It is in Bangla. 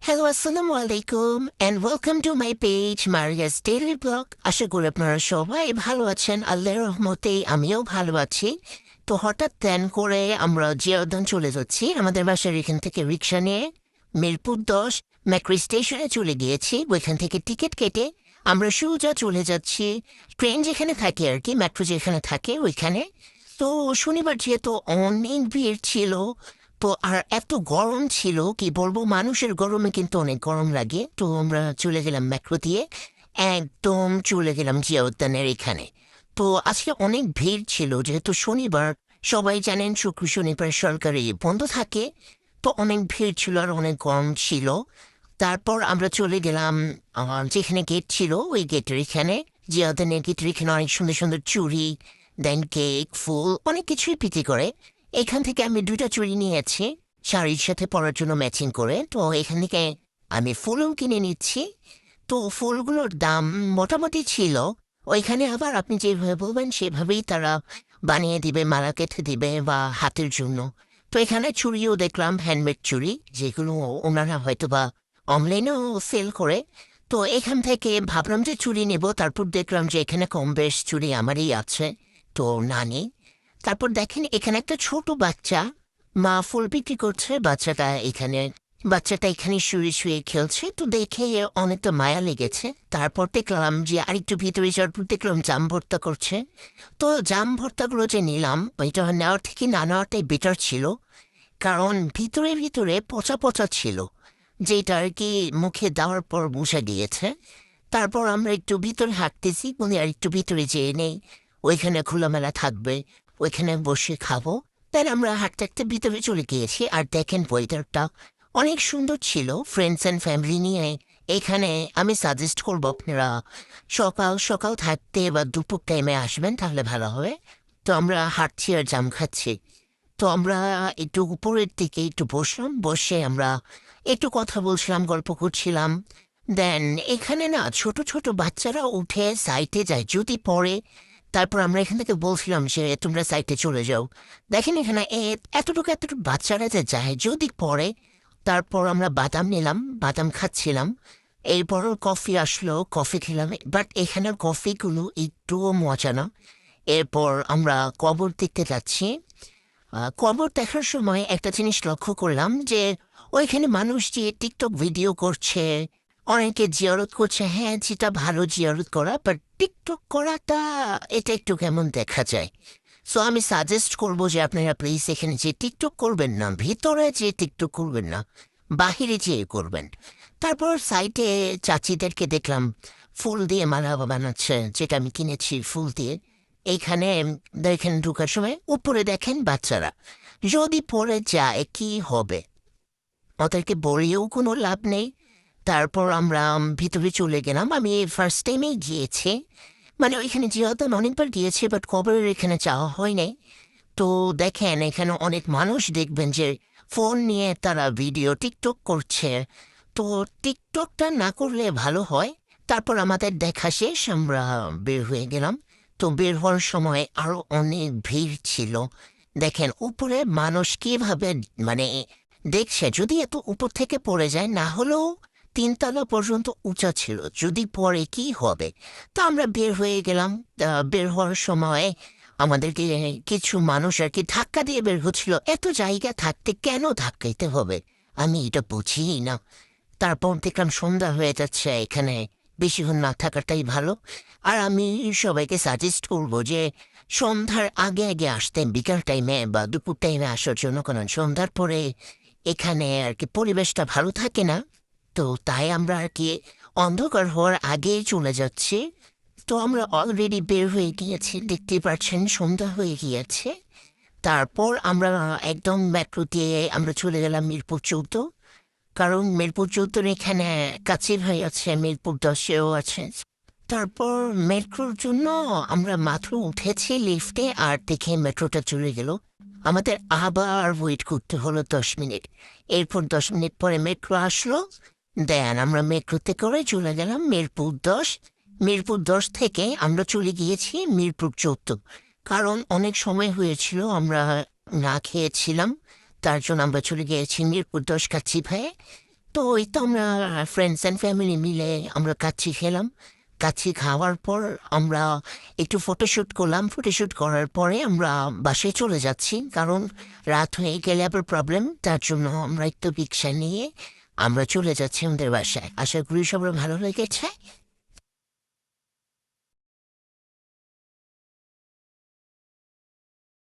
Hello, Assalamu alaikum, and welcome to my page, Maria's Daily Blog. আশা করি আপনারা সবাই ভালো আছেন। আল্লাহর রহমতে আমিও ভালো আছি। তো হঠাৎ প্ল্যান করে আমরা জিয়াউদ্দান চলে যাচ্ছি। আমাদের বাসার এখান থেকে রিক্সা নিয়ে মিরপুর 10 মেট্রো স্টেশনে চলে গিয়েছি। ওইখান থেকে টিকিট কেটে আমরা সোজা চলে যাচ্ছি ট্রেন যেখানে থাকে আর কি, মেট্রো যেখানে থাকে ওইখানে। তো শনিবার যেহেতু অনেক ভিড় ছিল, তো আর এত গরম ছিল কি বলবো, মানুষের গরমে কিন্তু অনেক গরম লাগে। তো আমরা চলে গেলাম মেট্রো দিয়ে, একদম চলে গেলাম জিয়া উদ্যানের এখানে। তো আজকে অনেক ভিড় ছিল যেহেতু শনিবার, সবাই জানেন শুক্র শনিবার সরকারি বন্ধ থাকে। তো অনেক ভিড় ছিল আর অনেক গরম ছিল। তারপর আমরা চলে গেলাম যেখানে গেট ছিল ওই গেটের এখানে। জিয়া উদ্যানের গেটের এখানে অনেক সুন্দর সুন্দর চুড়ি, দেন কেক, ফুল, অনেক কিছুই বিক্রি করে। এখান থেকে আমি 2টা চুড়ি নিয়েছি শাড়ির সাথে পরার জন্য ম্যাচিং করে। তো এখান থেকে আমি ফুলও কিনে নিচ্ছি। তো ফুলগুলোর দাম মোটামুটি ছিল। ওইখানে আবার আপনি যেভাবে বলবেন সেভাবেই তারা বানিয়ে দিবে, মালা কেটে দিবে বা হাতের জন্য। তো এখানে চুড়িও দেখলাম, হ্যান্ডমেড চুড়ি, যেগুলো ওনারা হয়তো বা অনলাইনেও সেল করে। তো এখান থেকে ভাবলাম যে চুড়ি নেব, তারপর দেখলাম যে এখানে কম বেশ চুড়ি আমারই আছে, তো না নেই। তারপর দেখেন এখানে একটা ছোট বাচ্চা মা ফুল বিক্রি করছে। বাচ্চাটা এখানে শুয়ে শুয়ে খেলছে, তো দেখে অনেকটা মায়া লেগেছে। তারপর দেখলাম যে আরেকটু ভিতরে যাওয়ার পর দেখলাম জাম ভর্তা করছে। তো জাম ভর্তাগুলো যে নিলাম, ওইটা নেওয়ার থেকে না নেওয়াটাই বেটার ছিল, কারণ ভিতরে ভিতরে পচা পচা ছিল, যেটা আর কি মুখে দেওয়ার পর বসে গিয়েছে। তারপর আমরা একটু ভিতরে হাঁটতেছি, বলি আর একটু ভিতরে যেয়ে নেই, ওইখানে খোলামেলা থাকবে, ওইখানে বসে খাবো। তাই আমরা হাঁটতে হাঁটতে ভিতরে চলে গিয়েছি। আর দেখেন ওয়েদারটা অনেক সুন্দর ছিল। ফ্রেন্ডস অ্যান্ড ফ্যামিলি নিয়ে এখানে আমি সাজেস্ট করবো আপনারা সকাল সকাল থাকতে বা দুপুর টাইমে আসবেন, তাহলে ভালো হবে। তো আমরা হাঁটছি আর জাম খাচ্ছি। তো আমরা একটু উপরের দিকে একটু বসলাম, বসে আমরা একটু কথা বলছিলাম, গল্প করছিলাম। দেন এখানে না ছোট ছোট বাচ্চারা উঠে সাইটে যায় যদি পড়ে। তারপর আমরা এখান থেকে বলছিলাম যে তোমরা সাইটে চলে যাও। দেখেন এখানে এতটুকু এতটুকু বাচ্চারা যে যায় যদি পড়ে। তারপর আমরা বাদাম নিলাম, বাদাম খাচ্ছিলাম। এরপর কফি আসলো, কফি খেলাম, বাট এখানের কফিগুলো একটুও মজা না। এরপর আমরা কবর দেখতে যাচ্ছি। কবর দেখার সময় একটা জিনিস লক্ষ্য করলাম যে ওইখানে মানুষ যে টিকটক ভিডিও করছে, অনেকে জিয়ারত করছে। হ্যাঁ, যেটা ভালো জিয়ারত করা, বাট টিকটক করাটা এটা একটু কেমন দেখা যায়। সো আমি সাজেস্ট করবো যে আপনারা প্লিজ এখানে যে টিকটক করবেন না, ভিতরে যে টিকটক করবেন না, বাহিরে যেয়ে করবেন। তারপর সাইটে চাচিদেরকে দেখলাম ফুল দিয়ে মালা বানাচ্ছে, যেটা আমি কিনেছি ফুল দিয়ে। এইখানে দেখেন ঢুকার সময় উপরে দেখেন বাচ্চারা যদি পড়ে যায় কি হবে, ওদেরকে বলেও কোনো লাভ নেই। তারপর আমরা ভিতরে চলে গেলাম। আমি ফার্স্ট টাইমেই গিয়েছি, মানে ওইখানে যেহেতু অনেকবার গিয়েছি, বাট কবরের এখানে যাওয়া হয় নাই। তো দেখেন এখানে অনেক মানুষ দেখবেন যে ফোন নিয়ে তারা ভিডিও টিকটক করছে। তো টিকটকটা না করলে ভালো হয়। তারপর আমাদের দেখা শেষ, আমরা বের হয়ে গেলাম। তো বের হওয়ার সময় আরো অনেক ভিড় ছিল। দেখেন উপরে মানুষ কিভাবে মানে দেখছে, যদি এত উপর থেকে পড়ে যায়, না হলেও 3 তলা পর্যন্ত উঁচা ছিল, যদি পড়ে কি হবে। তো আমরা বের হয়ে গেলাম। বের হওয়ার সময় আমাদেরকে কিছু মানুষ আর কি ধাক্কা দিয়ে বের হচ্ছিল। এত জায়গা থাকতে কেন ধাক্কাইতে হবে, আমি এটা বুঝি না। তারপর দেখলাম সন্ধ্যা হয়ে যাচ্ছে, এখানে বেশিক্ষণ না থাকাটাই ভালো। আর আমি সবাইকে সাজেস্ট করবো যে সন্ধ্যার আগে আগে আসতে, বিকাল টাইমে বা দুপুর টাইমে আসার জন্য, কারণ সন্ধ্যার পরে এখানে আর কি পরিবেশটা ভালো থাকে না। তো তাই আমরা আর কি অন্ধকার হওয়ার আগেই চলে যাচ্ছি। তো আমরা অলরেডি বের হয়ে গিয়েছি, দেখতে পাচ্ছেন সন্ধ্যা হয়ে গিয়েছে। তারপর আমরা একদম মেট্রো দিয়ে আমরা চলে গেলাম মিরপুর 14, কারণ মিরপুর 14 এখানে কাছে ভাই আছে, মিরপুর 10-এও আছে। তারপর মেট্রোর জন্য আমরা মাত্র উঠেছি লিফটে, আর দেখে মেট্রোটা চলে গেল। আমাদের আবার ওয়েট করতে হলো 10 মিনিট। এরপর 10 মিনিট পরে মেট্রো আসলো। দেন আমরা মেট্রোতে করে চলে গেলাম মিরপুর 10। মিরপুর 10 থেকে আমরা চলে গিয়েছি মিরপুর 14, কারণ অনেক সময় হয়েছিল আমরা না খেয়েছিলাম। তার জন্য আমরা চলে গিয়েছি মিরপুর 10 কাচ্চি ভাইয়ে। তো ওই তো আমরা ফ্রেন্ডস অ্যান্ড ফ্যামিলি মিলে আমরা কাচ্চি খেলাম। কাচ্চি খাওয়ার পর আমরা একটু ফটোশ্যুট করলাম। ফটোশ্যুট করার পরে আমরা বাসায় চলে যাচ্ছি, কারণ রাত হয়ে গেলে আবার প্রবলেম। তার জন্য আমরা একটু রিক্সা নিয়ে আমরা চলে যাচ্ছি আমাদের বাসায়। আশা করি সবার ভালো লেগেছে।